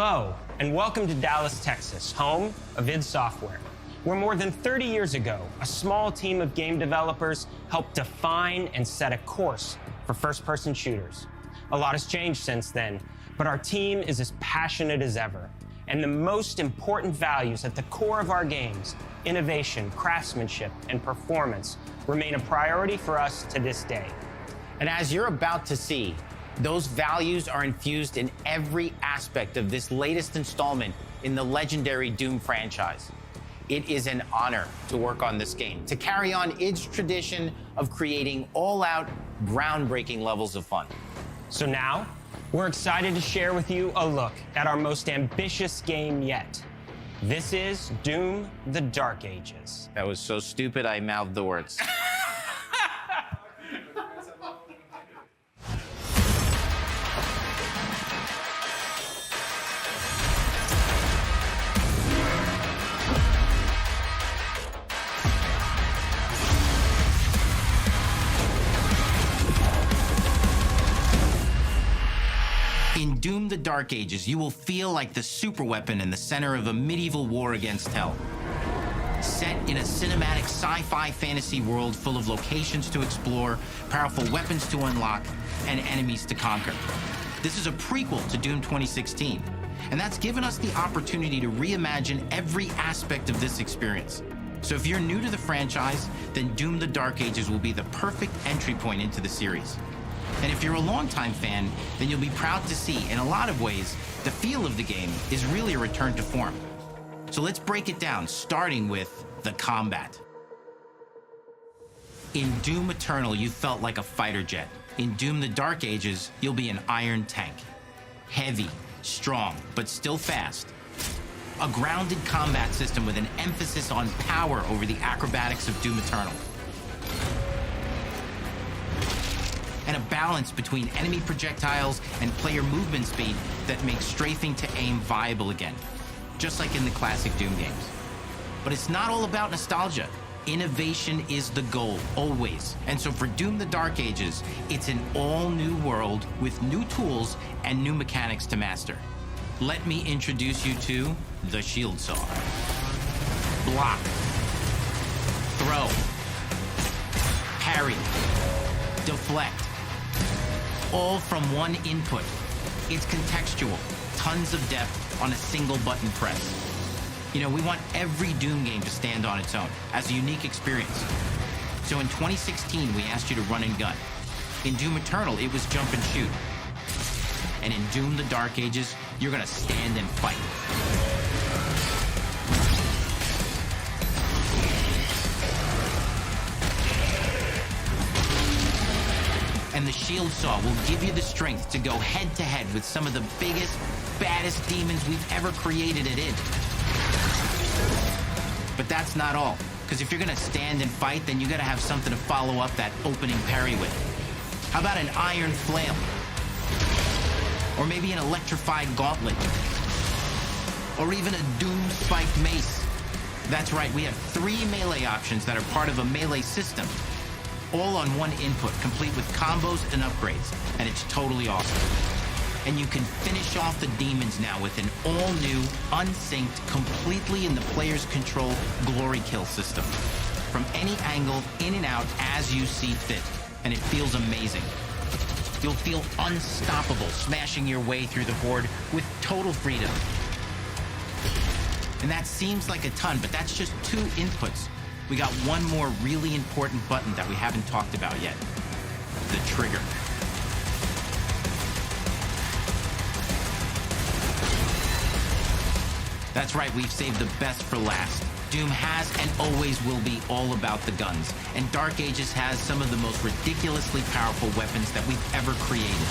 Hello, and welcome to Dallas, Texas, home of id Software, where more than 30 years ago, a small team of game developers helped define and set a course for first-person shooters. A lot has changed since then, but our team is as passionate as ever. And the most important values at the core of our games, innovation, craftsmanship, and performance, remain a priority for us to this day. And as you're about to see, those values are infused in every aspect of this latest installment in the legendary Doom franchise. It is an honor to work on this game, to carry on id's tradition of creating all-out, groundbreaking levels of fun. So now, we're excited to share with you a look at our most ambitious game yet. This is Doom: The Dark Ages. That was so stupid, I mouthed the words. In Doom: The Dark Ages, you will feel like the superweapon in the center of a medieval war against hell. Set in a cinematic sci-fi fantasy world full of locations to explore, powerful weapons to unlock, and enemies to conquer. This is a prequel to Doom 2016, and that's given us the opportunity to reimagine every aspect of this experience. So if you're new to the franchise, then Doom: The Dark Ages will be the perfect entry point into the series. And if you're a longtime fan, then you'll be proud to see, in a lot of ways, the feel of the game is really a return to form. So let's break it down, starting with the combat. In Doom Eternal, you felt like a fighter jet. In Doom: The Dark Ages, you'll be an iron tank. Heavy, strong, but still fast. A grounded combat system with an emphasis on power over the acrobatics of Doom Eternal. And a balance between enemy projectiles and player movement speed that makes strafing to aim viable again, just like in the classic Doom games. But it's not all about nostalgia. Innovation is the goal, always. And so for Doom: The Dark Ages, it's an all-new world with new tools and new mechanics to master. Let me introduce you to the Shield Saw. Block. Throw. Parry. Deflect. All from one input. It's contextual, tons of depth on a single button press. You know, we want every Doom game to stand on its own as a unique experience. So in 2016, we asked you to run and gun. In Doom Eternal, it was jump and shoot. And in Doom: The Dark Ages, you're gonna stand and fight. And the Shield Saw will give you the strength to go head-to-head with some of the biggest, baddest demons we've ever created at id. But that's not all, because if you're gonna stand and fight, then you gotta have something to follow up that opening parry with. How about an iron flail? Or maybe an electrified gauntlet? Or even a doom-spiked mace? That's right, we have 3 melee options that are part of a melee system, all on one input, complete with combos and upgrades, and it's totally awesome. And you can finish off the demons now with an all-new, unsynced, completely in the player's control glory kill system. From any angle, in and out, as you see fit, and it feels amazing. You'll feel unstoppable smashing your way through the horde with total freedom. And that seems like a ton, but that's just 2 inputs. We got one more really important button that we haven't talked about yet. The trigger. That's right, we've saved the best for last. Doom has and always will be all about the guns, and Dark Ages has some of the most ridiculously powerful weapons that we've ever created.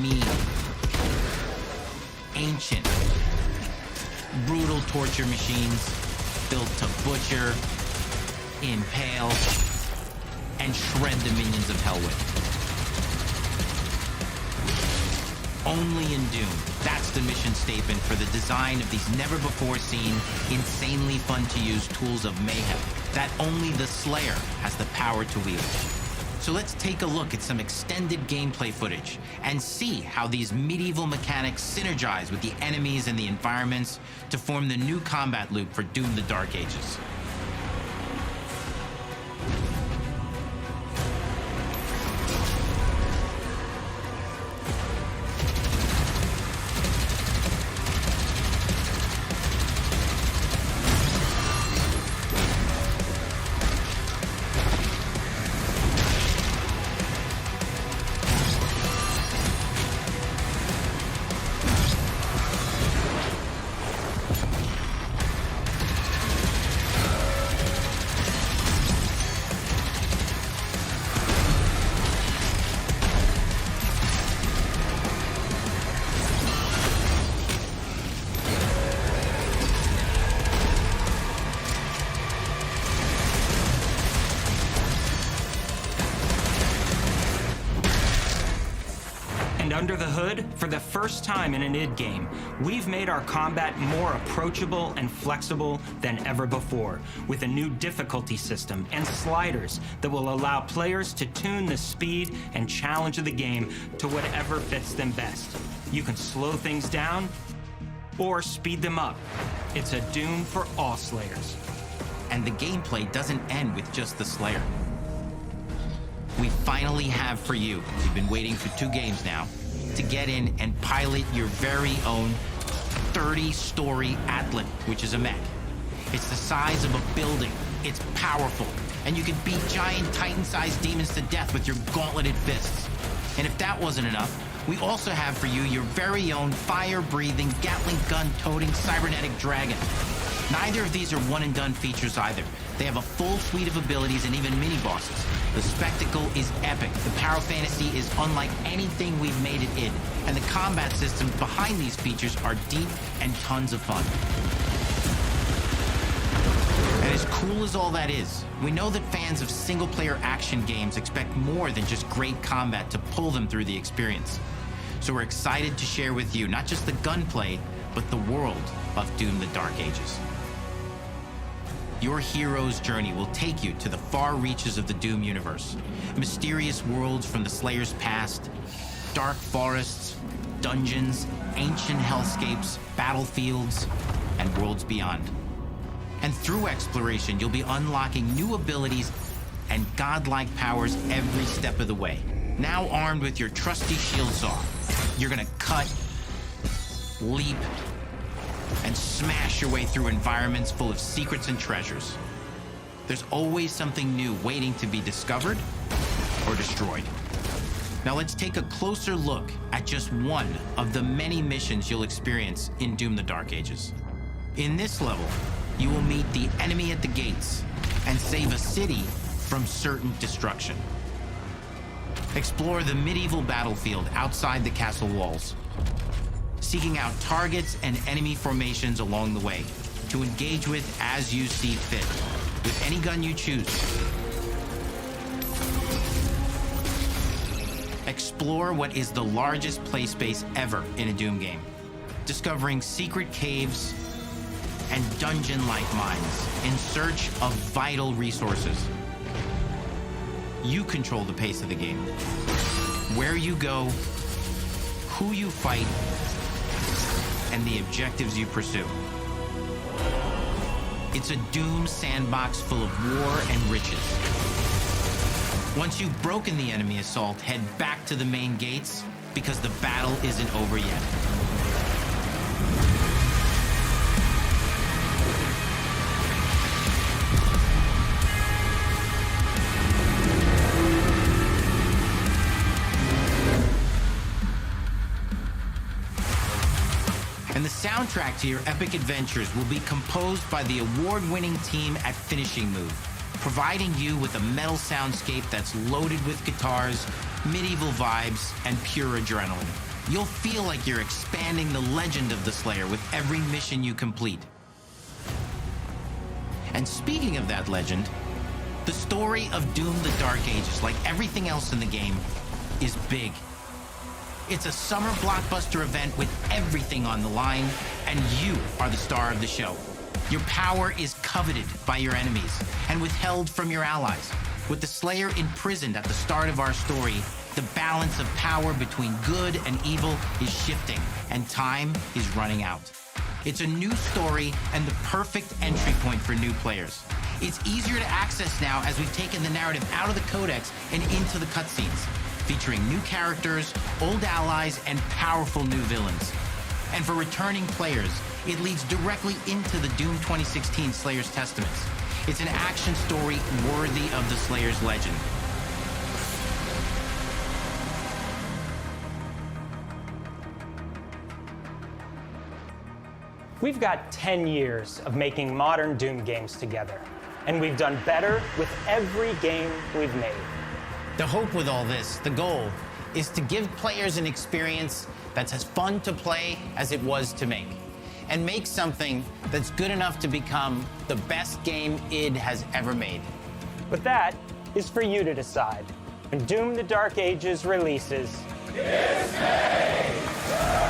Mean. Ancient. Brutal torture machines built to butcher, impale, and shred the minions of hell with. Only in Doom, that's the mission statement for the design of these never-before-seen, insanely fun-to-use tools of mayhem that only the Slayer has the power to wield. So let's take a look at some extended gameplay footage and see how these medieval mechanics synergize with the enemies and the environments to form the new combat loop for Doom: The Dark Ages. And under the hood, for the first time in an id game, we've made our combat more approachable and flexible than ever before, with a new difficulty system and sliders that will allow players to tune the speed and challenge of the game to whatever fits them best. You can slow things down or speed them up. It's a Doom for all Slayers. And the gameplay doesn't end with just the Slayer. We finally have for you, you've been waiting for 2 games now, to get in and pilot your very own 30-story Atlan, which is a mech. It's the size of a building, it's powerful, and you can beat giant Titan-sized demons to death with your gauntleted fists. And if that wasn't enough, we also have for you your very own fire-breathing, Gatling gun-toting cybernetic dragon. Neither of these are one-and-done features either. They have a full suite of abilities and even mini-bosses. The spectacle is epic. The power fantasy is unlike anything we've made it in. And the combat systems behind these features are deep and tons of fun. And as cool as all that is, we know that fans of single-player action games expect more than just great combat to pull them through the experience. So we're excited to share with you not just the gunplay, but the world of Doom: The Dark Ages. Your hero's journey will take you to the far reaches of the Doom universe. Mysterious worlds from the Slayer's past, dark forests, dungeons, ancient hellscapes, battlefields, and worlds beyond. And through exploration, you'll be unlocking new abilities and godlike powers every step of the way. Now armed with your trusty shield saw, you're gonna cut, leap, and smash your way through environments full of secrets and treasures. There's always something new waiting to be discovered or destroyed. Now let's take a closer look at just one of the many missions you'll experience in Doom: The Dark Ages. In this level, you will meet the enemy at the gates and save a city from certain destruction. Explore the medieval battlefield outside the castle walls, seeking out targets and enemy formations along the way to engage with as you see fit, with any gun you choose. Explore what is the largest play space ever in a Doom game, discovering secret caves and dungeon-like mines in search of vital resources. You control the pace of the game, where you go, who you fight, and the objectives you pursue. It's a Doom sandbox full of war and riches. Once you've broken the enemy assault, head back to the main gates, because the battle isn't over yet. And the soundtrack to your epic adventures will be composed by the award-winning team at Finishing Move, providing you with a metal soundscape that's loaded with guitars, medieval vibes, and pure adrenaline. You'll feel like you're expanding the legend of the Slayer with every mission you complete. And speaking of that legend, the story of Doom: The Dark Ages, like everything else in the game, is big. It's a summer blockbuster event with everything on the line, and you are the star of the show. Your power is coveted by your enemies and withheld from your allies. With the Slayer imprisoned at the start of our story, the balance of power between good and evil is shifting, and time is running out. It's a new story and the perfect entry point for new players. It's easier to access now as we've taken the narrative out of the codex and into the cutscenes, featuring new characters, old allies, and powerful new villains. And for returning players, it leads directly into the Doom 2016 Slayer's Testaments. It's an action story worthy of the Slayer's legend. We've got 10 years of making modern Doom games together, and we've done better with every game we've made. The hope with all this, the goal, is to give players an experience that's as fun to play as it was to make, and make something that's good enough to become the best game id has ever made. But that is for you to decide. When Doom: The Dark Ages releases, This May!